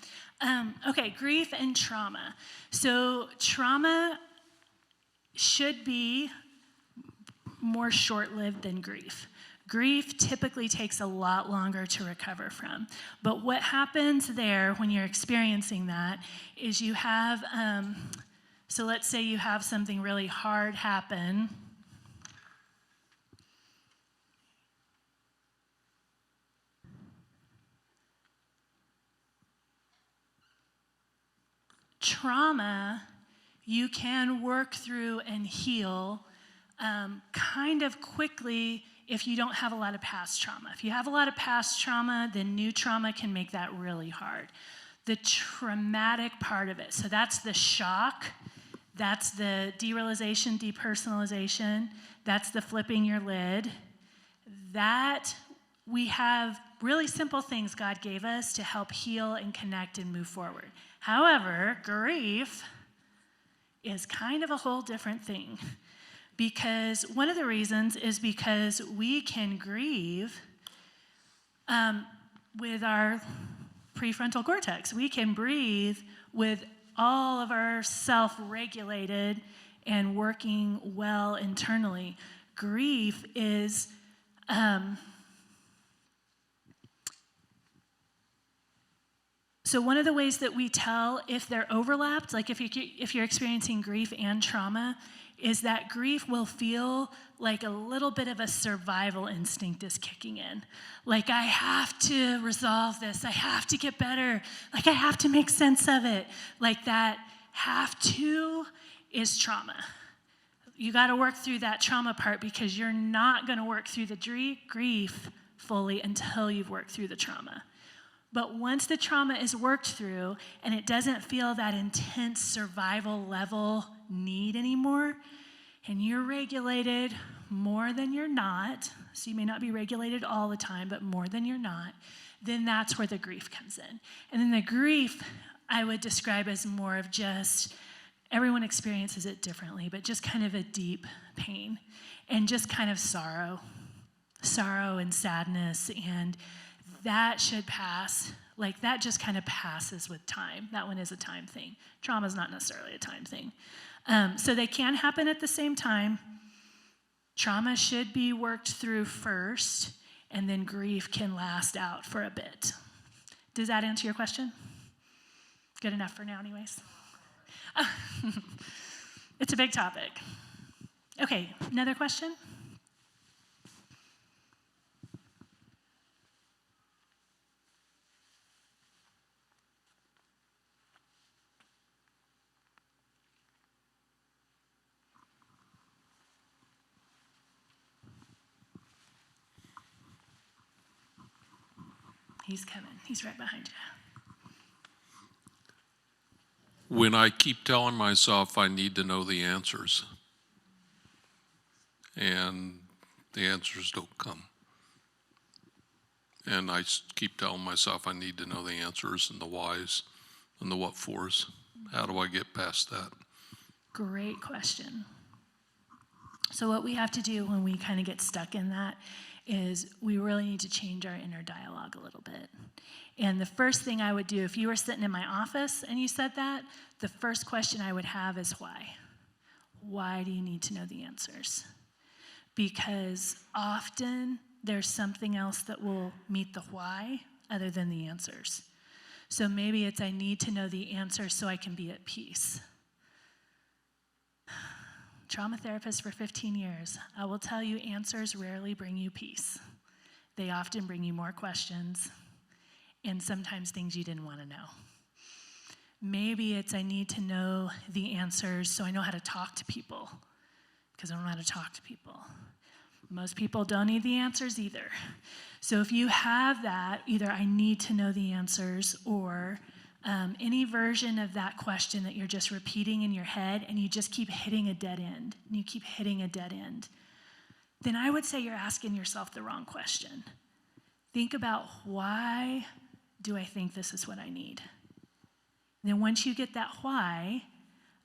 Okay, grief and trauma. So trauma should be more short-lived than grief. Grief typically takes a lot longer to recover from. But what happens there when you're experiencing that is you have, so let's say you have something really hard happen. Trauma, you can work through and heal kind of quickly if you don't have a lot of past trauma. If you have a lot of past trauma, then new trauma can make that really hard. The traumatic part of it, so that's the shock, that's the derealization, depersonalization, that's the flipping your lid. That we have really simple things God gave us to help heal and connect and move forward. However, grief is kind of a whole different thing, because one of the reasons is because we can grieve with our prefrontal cortex. We can breathe with all of our self-regulated and working well internally. Grief is so one of the ways that we tell if they're overlapped, like if you're experiencing grief and trauma, is that grief will feel like a little bit of a survival instinct is kicking in. Like, I have to resolve this. I have to get better. Like, I have to make sense of it. Like, that have to is trauma. You got to work through that trauma part because you're not going to work through the grief fully until you've worked through the trauma. But once the trauma is worked through and it doesn't feel that intense survival level need anymore, and you're regulated more than you're not, so you may not be regulated all the time, but more than you're not, then that's where the grief comes in. And then the grief I would describe as more of just, everyone experiences it differently, but just kind of a deep pain and just kind of sorrow and sadness, and that should pass. Like, that just kind of passes with time. That one is a time thing. Trauma is not necessarily a time thing. So they can happen at the same time. Trauma should be worked through first, and then grief can last out for a bit. Does that answer your question? Good enough for now, anyways. It's a big topic. Okay, another question? He's coming. He's right behind you. When I keep telling myself I need to know the answers, and the answers don't come. And I keep telling myself I need to know the answers and the whys and the what fors. How do I get past that? Great question. So what we have to do when we kind of get stuck in that is we really need to change our inner dialogue a little bit. And the first thing I would do, if you were sitting in my office and you said that, the first question I would have is why? Why do you need to know the answers? Because often there's something else that will meet the why other than the answers. So maybe it's I need to know the answers so I can be at peace. Trauma therapist for 15 years. I will tell you, answers rarely bring you peace. They often bring you more questions and sometimes things you didn't want to know. Maybe it's I need to know the answers so I know how to talk to people, because I don't know how to talk to people. Most people don't need the answers either. So if you have that, either I need to know the answers or any version of that question that you're just repeating in your head and you just keep hitting a dead end, and you keep hitting a dead end, then I would say you're asking yourself the wrong question. Think about, why do I think this is what I need? And then once you get that why,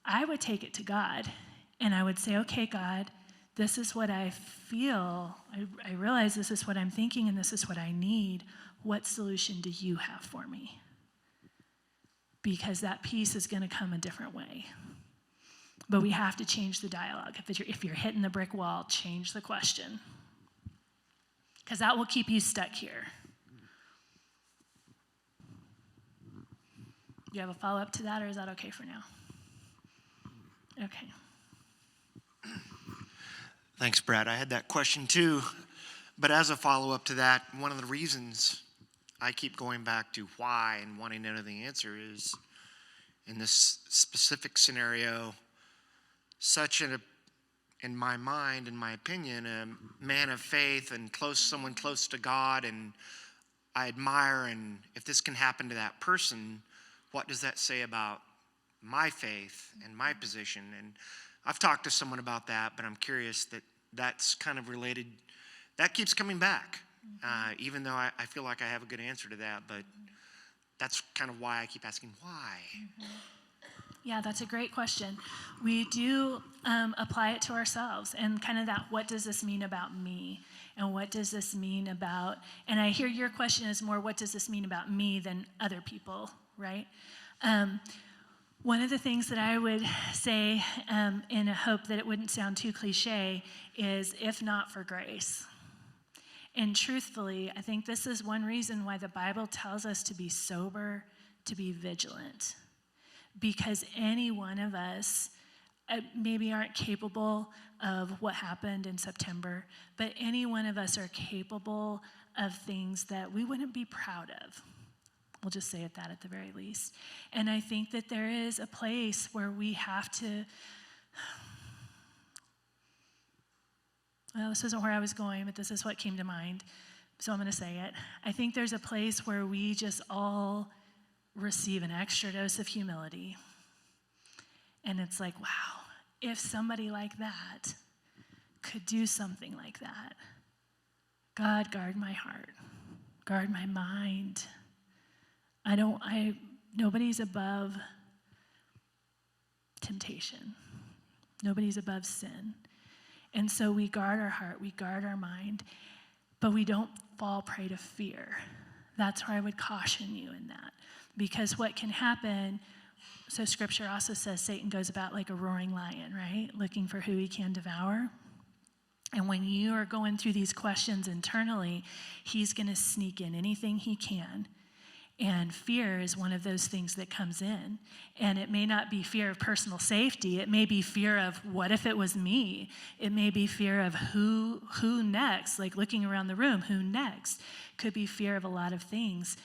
I would take it to God and I would say, okay, God, this is what I feel. I realize this is what I'm thinking and this is what I need. What solution do you have for me? Because that peace is going to come a different way. But we have to change the dialogue. If you're hitting the brick wall, change the question. Because that will keep you stuck here. Do you have a follow-up to that, or is that okay for now? Okay. Thanks, Brad. I had that question too. But as a follow-up to that, one of the reasons I keep going back to why and wanting to know the answer is, in this specific scenario, in my mind, in my opinion, a man of faith and someone close to God, and I admire, and if this can happen to that person, what does that say about my faith and my position? And I've talked to someone about that, but I'm curious that's kind of related. That keeps coming back, even though I feel like I have a good answer to that, but that's kind of why I keep asking why. Yeah, that's a great question. We do apply it to ourselves, and kind of that, what does this mean about me? And what does this mean about, and I hear your question is more, what does this mean about me than other people, right? One of the things that I would say, in a hope that it wouldn't sound too cliche, is if not for grace. And truthfully, I think this is one reason why the Bible tells us to be sober, to be vigilant. Because any one of us maybe aren't capable of what happened in September, but any one of us are capable of things that we wouldn't be proud of. We'll just say it that at the very least. And I think that there is a place where we have to, well, this isn't where I was going, but this is what came to mind, so I'm going to say it. I think there's a place where we just all receive an extra dose of humility. And it's like, wow, if somebody like that could do something like that, God, guard my heart, guard my mind. Nobody's above temptation. Nobody's above sin. And so we guard our heart, we guard our mind, but we don't fall prey to fear. That's where I would caution you in that. Because what can happen, so scripture also says Satan goes about like a roaring lion, right? Looking for who he can devour. And when you are going through these questions internally, he's going to sneak in anything he can. And fear is one of those things that comes in. And it may not be fear of personal safety. It may be fear of what if it was me? It may be fear of who next, like looking around the room, who next? Could be fear of a lot of things.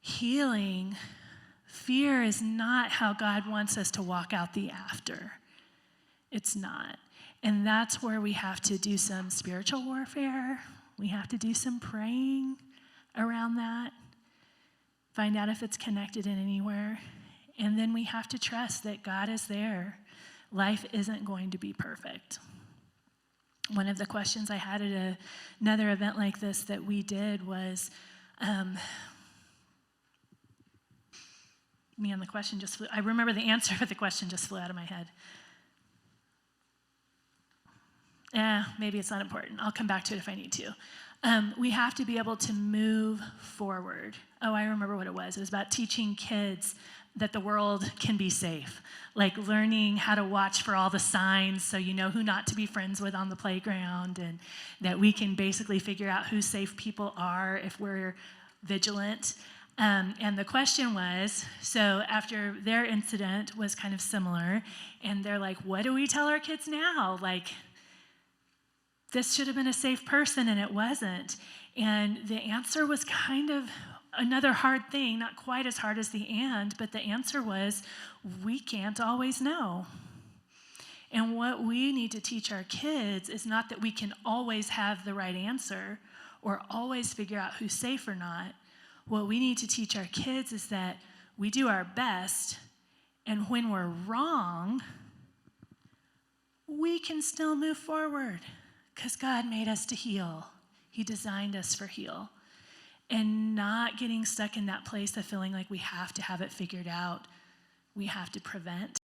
Healing, fear is not how God wants us to walk out the after. It's not. And that's where we have to do some spiritual warfare. We have to do some praying around that. Find out if it's connected in anywhere. And then we have to trust that God is there. Life isn't going to be perfect. One of the questions I had at another event like this that we did was, the question just flew. I remember the answer, but the question just flew out of my head. Maybe it's not important. I'll come back to it if I need to. We have to be able to move forward. Oh, I remember what it was. It was about teaching kids that the world can be safe, like learning how to watch for all the signs so you know who not to be friends with on the playground, and that we can basically figure out who safe people are if we're vigilant. And the question was, so after their incident was kind of similar, and they're like, what do we tell our kids now? Like, this should have been a safe person, and it wasn't. And the answer was kind of another hard thing, not quite as hard as the and, but the answer was, we can't always know. And what we need to teach our kids is not that we can always have the right answer or always figure out who's safe or not. What we need to teach our kids is that we do our best, and when we're wrong, we can still move forward. Because God made us to heal. He designed us for heal. And not getting stuck in that place of feeling like we have to have it figured out. We have to prevent